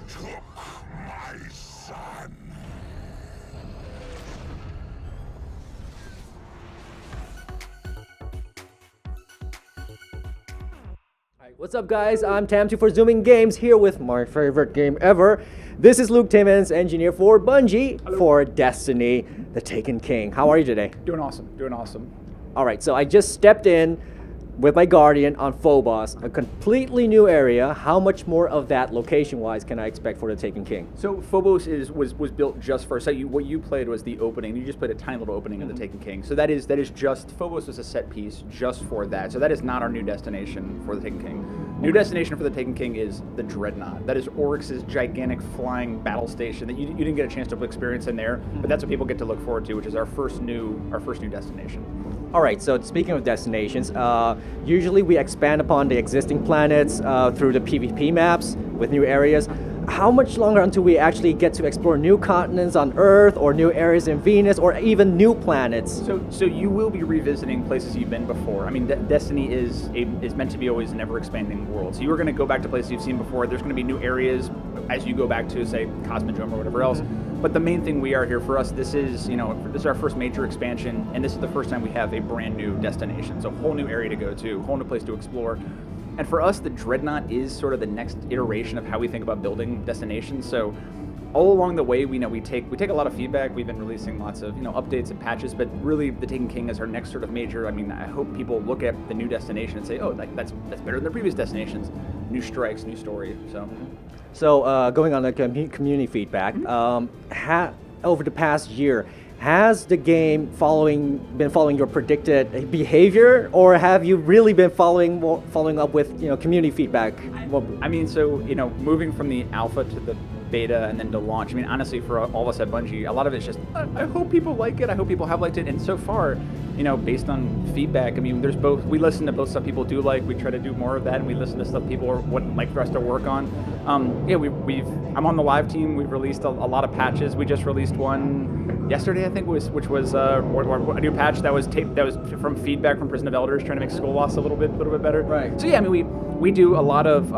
took my son. What's up, guys? I'm TamTu for Zoomin Games, here with my favorite game ever. This is Luke Timmins, engineer for Bungie. Hello. For Destiny, the Taken King. How are you today? Doing awesome, doing awesome. All right, so I just stepped in with my Guardian on Phobos, a completely new area. How much more of that location-wise can I expect for the Taken King? So Phobos was built just for, so what you played was the opening. You just played a tiny little opening of the Taken King. So that is just, Phobos was a set piece just for that. So that is not our new destination for the Taken King. New destination for the Taken King is the Dreadnought. That is Oryx's gigantic flying battle station that you didn't get a chance to experience in there, but that's what people get to look forward to, which is our first new destination. All right, so speaking of destinations, usually we expand upon the existing planets through the PvP maps with new areas. How much longer until we actually get to explore new continents on Earth, or new areas in Venus, or even new planets? So you will be revisiting places you've been before. I mean, Destiny is meant to be always an ever-expanding world. So you are going to go back to places you've seen before. There's going to be new areas as you go back to, say, Cosmodrome or whatever else. But the main thing we are here for us, this is our first major expansion, and this is the first time we have a brand new destination. So a whole new area to go to, whole new place to explore. And for us, the Dreadnought is sort of the next iteration of how we think about building destinations. So all along the way, we take a lot of feedback. We've been releasing lots of updates and patches, but really the Taken King is our next sort of major. I mean, I hope people look at the new destination and say, oh, that's better than the previous destinations. New strikes, new story. So going on the community feedback, over the past year, has the game been following your predicted behavior, or have you really been following up with community feedback? I mean, so moving from the alpha to the beta and then to launch. I mean, honestly, for all of us at Bungie, a lot of it's just I hope people like it. I hope people have liked it. And so far, based on feedback, I mean, there's both. We listen to both stuff people do like. We try to do more of that, and we listen to stuff people would like for us to work on. I'm on the live team. We've released a lot of patches. We just released one yesterday, I think, which was a new patch that was from feedback from Prison of Elders, trying to make Skull-Lost a little bit better. Right. So yeah, I mean, we do a lot of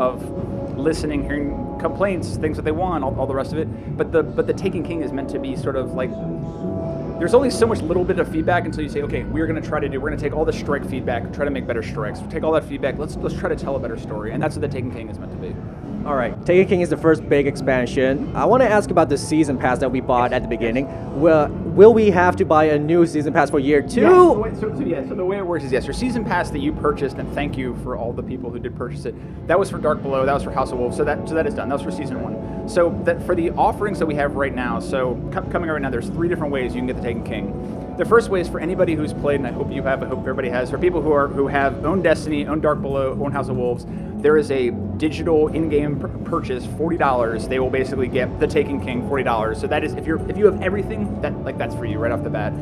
listening, hearing complaints, things that they want, all the rest of it. But the Taken King is meant to be sort of like, there's only so much little bit of feedback until you say, okay, we're going to take all the strike feedback, try to make better strikes, take all that feedback, let's try to tell a better story, and that's what the Taken King is meant to be. All right, Taken King is the first big expansion. I want to ask about the season pass that we bought at the beginning. Will we have to buy a new season pass for year 2? Yeah, so the way it works is, yes, your season pass that you purchased, and thank you for all the people who did purchase it, that was for Dark Below, that was for House of Wolves, so that is done. That was for season 1. So that for the offerings that we have right now, so coming right now, there's 3 different ways you can get the Taken King. The first way is for anybody who's played, and I hope you have, I hope everybody has, for people who have owned Destiny, owned Dark Below, owned House of Wolves, there is a digital in-game purchase, $40. They will basically get the Taken King, $40. So that is, if you have everything, that's for you right off the bat.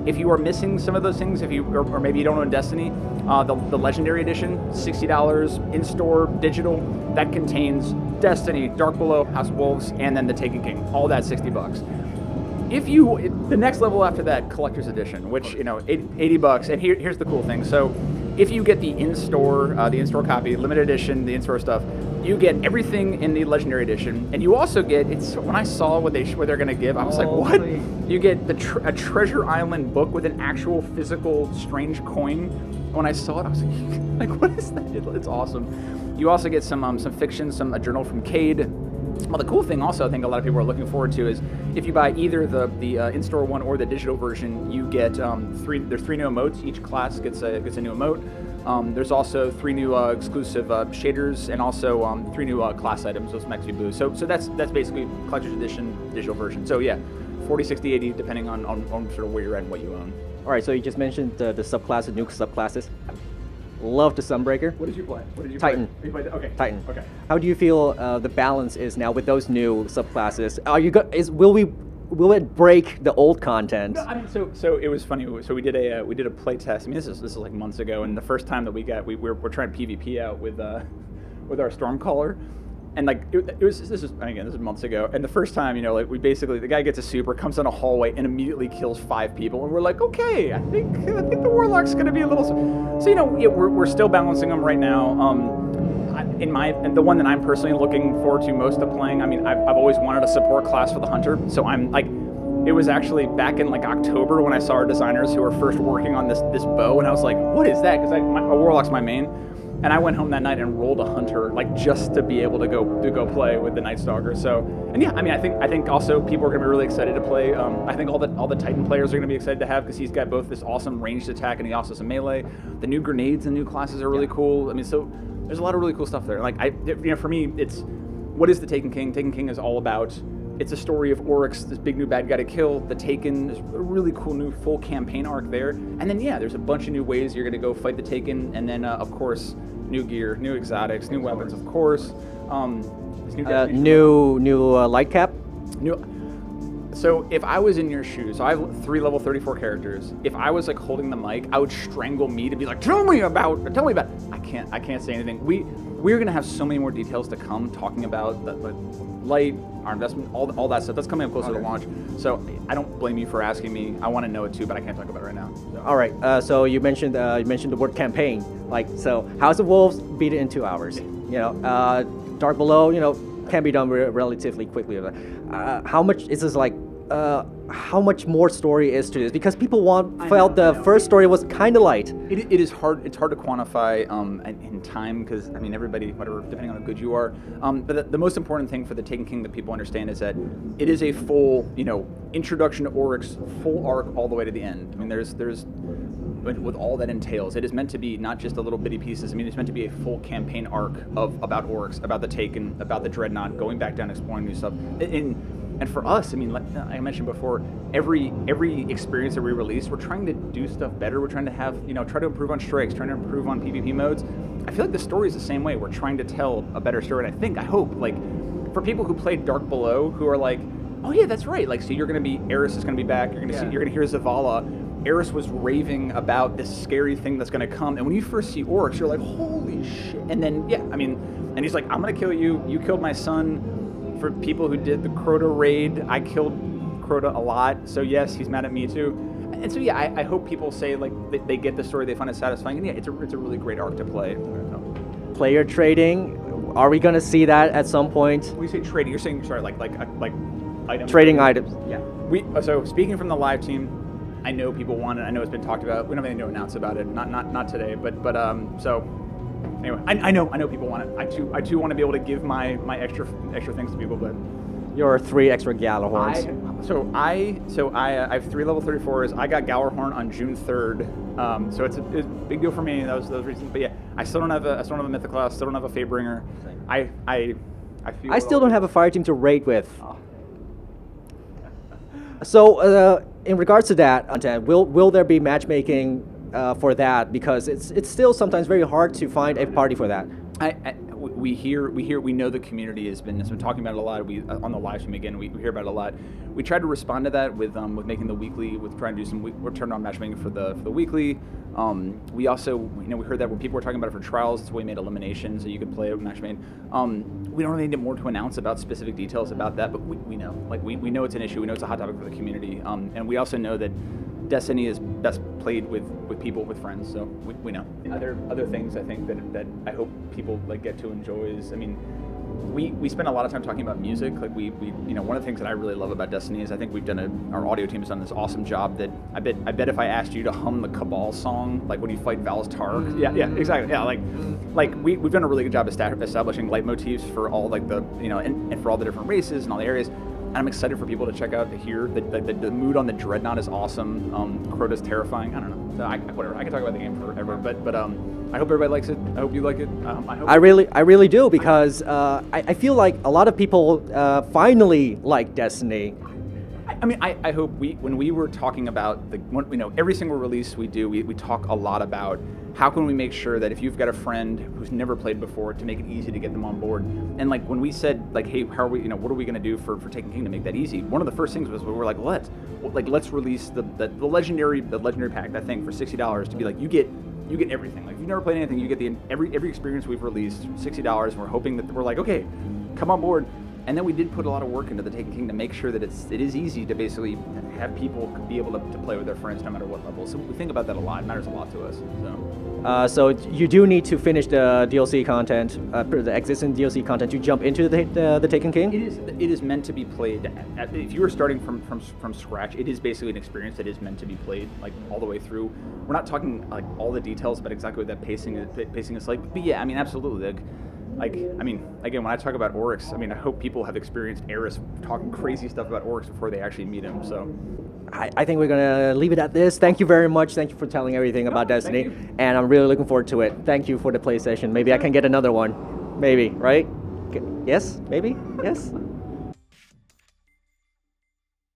If you are missing some of those things, or maybe you don't own Destiny, the Legendary Edition, $60 in-store digital, that contains Destiny, Dark Below, House of Wolves, and then the Taken King. All that $60. The next level after that, Collector's Edition, which, $80, and here's the cool thing. So if you get the in-store copy, limited edition, the in-store stuff, you get everything in the Legendary Edition, and you also get, when I saw what they're going to give, I was like, what? You get a Treasure Island book with an actual physical strange coin. When I saw it, I was like, what is that? It's awesome. You also get some fiction, a journal from Cade. Well, the cool thing also I think a lot of people are looking forward to is if you buy either the in-store one or the digital version, you get there's 3 new emotes. Each class gets a new emote. There's also 3 new exclusive shaders, and also 3 new class items, those Maxi Blue. So that's basically Collector's Edition digital version. So yeah, 40, 60, 80, depending on sort of where you're at and what you own. All right, so you just mentioned the subclasses, new subclasses. Love the Sunbreaker. What did you play? Titan. Okay. Titan. Okay. How do you feel the balance is now with those new subclasses? Will it break the old content? No, I mean, so it was funny. So we did a play test. I mean, this is like months ago, and the first time that we're trying PvP out with our Stormcaller. And like this is months ago, and the first time, the guy gets a super, comes down a hallway, and immediately kills 5 people, and we're like, okay, I think the Warlock's gonna be a little. So we're still balancing them right now. the one that I'm personally looking forward to most of playing. I mean, I've always wanted a support class for the hunter, so I'm like, it was actually back in like October when I saw our designers who were first working on this bow, and I was like, what is that? Because a warlock's my main, and I went home that night and rolled a hunter, like just to be able to go play with the Night Stalker. So, and yeah, I mean, I think also people are going to be really excited to play. I think all the Titan players are going to be excited to have, because he's got both this awesome ranged attack and he also has a melee. The new grenades and new classes are really cool. I mean, so there's a lot of really cool stuff there. Like for me, it's what is the Taken King? Taken King is all about. It's a story of Oryx, this big new bad guy to kill. The Taken is a really cool new full campaign arc there. And then yeah, there's a bunch of new ways you're going to go fight the Taken, and then of course new gear, new exotics, new weapons, of course. New light cap. So if I was in your shoes, so I have 3 level 34 characters. If I was like holding the mic, I would strangle me to be like, tell me about. I can't say anything. We're gonna have so many more details to come talking about the light, our investment, all that stuff. That's coming up closer to launch. So I don't blame you for asking me. I want to know it too, but I can't talk about it right now. So. All right. So you mentioned the word campaign. Like, so House of Wolves, beat it in 2 hours. You know, Dark Below, you know, can be done relatively quickly. How much is this like? How much more story is to this? Because people felt the first story was kind of light. It is hard. It's hard to quantify in time, because I mean everybody, whatever, depending on how good you are. But the most important thing for the Taken King that people understand is that it is a full, you know, introduction to Oryx, full arc all the way to the end. I mean, there's with all that entails. It is meant to be not just a little bitty pieces. I mean, it's meant to be a full campaign arc about Oryx, about the Taken, about the Dreadnought, going back down, exploring new stuff. And for us, I mean, like I mentioned before, every experience that we release, we're trying to do stuff better. We're trying to have, you know, try to improve on strikes, trying to improve on PvP modes. I feel like the story is the same way. We're trying to tell a better story. And I hope, like, for people who played Dark Below, who are like, oh yeah, that's right. Like, so you're going to be, Eris is going to be back. You're going to hear Zavala. Eris was raving about this scary thing that's going to come. And when you first see Oryx, you're like, holy shit. And then, yeah, I mean, and he's like, I'm going to kill you. You killed my son. For people who did the Crota raid, I killed Crota a lot, so yes, he's mad at me too. And so yeah, I hope people say like they get the story, they find it satisfying, and yeah, it's a really great arc to play. Player trading, are we gonna see that at some point? When you say trading, you're saying, sorry, like items. Trading items. Yeah. So speaking from the live team, I know people want it. I know it's been talked about. We don't have anything to announce about it. Not today, but so. Anyway, I know people want it. I too want to be able to give my extra things to people, but your 3 extra Galahorns. I have 3 level 34s. I got Galahorn on June 3rd, so it's a big deal for me. Those reasons. But yeah, I still don't have a Mythic class. Still don't have a Fatebringer. I still don't have a fire team to raid with. Oh. So in regards to that, will there be matchmaking? For that, because it's still sometimes very hard to find a party for that. We know the community has been talking about it a lot. On the live stream again, we hear about it a lot. We tried to respond to that with making the weekly, with trying to do we're turning on matchmaking for the weekly. We also, we heard that when people were talking about it for trials, that's why we made elimination so you could play matchmaking. We don't really need more to announce about specific details about that, but we know, like we know it's an issue. We know it's a hot topic for the community, and we also know that Destiny is best played with people, with friends, so we know. Other things I think that I hope people like get to enjoy is, I mean, we spend a lot of time talking about music. Like we one of the things that I really love about Destiny is I think our audio team has done this awesome job that I bet if I asked you to hum the Cabal song, like when you fight Val's Targ, yeah, exactly, yeah, like we've done a really good job establishing leitmotifs for all like the, and for all the different races and all the areas. And I'm excited for people to check out, to hear the mood on the Dreadnought is awesome. Crota's terrifying. I don't know. Whatever. I can talk about the game forever, but I hope everybody likes it. I hope you like it. I really do, because I feel like a lot of people finally like Destiny. I mean, I hope when we were talking about every single release we do, we talk a lot about how can we make sure that if you've got a friend who's never played before, to make it easy to get them on board. And like when we said like, hey, how are we, what are we going to do for Taken King to make that easy? One of the first things was we were like, let's release the legendary pack, that thing, for $60 to be like, you get everything. Like if you've never played anything, you get every experience we've released, $60. And we're hoping that we're like, okay, come on board. And then we did put a lot of work into the Taken King to make sure that it is easy to basically have people be able to play with their friends no matter what level. So we think about that a lot. It matters a lot to us. So you do need to finish the DLC content, the existing DLC content, to jump into the Taken King? It is meant to be played. If you were starting from scratch, it is basically an experience that is meant to be played like all the way through. We're not talking like all the details about exactly what that pacing is like. But yeah, I mean, absolutely. Again, when I talk about Oryx, I hope people have experienced Eris talking crazy stuff about Oryx before they actually meet him. So, I think we're gonna leave it at this. Thank you very much. Thank you for telling everything about Destiny, and I'm really looking forward to it. Thank you for the play session. Maybe I can get another one. Maybe, right? Yes? Maybe? Yes?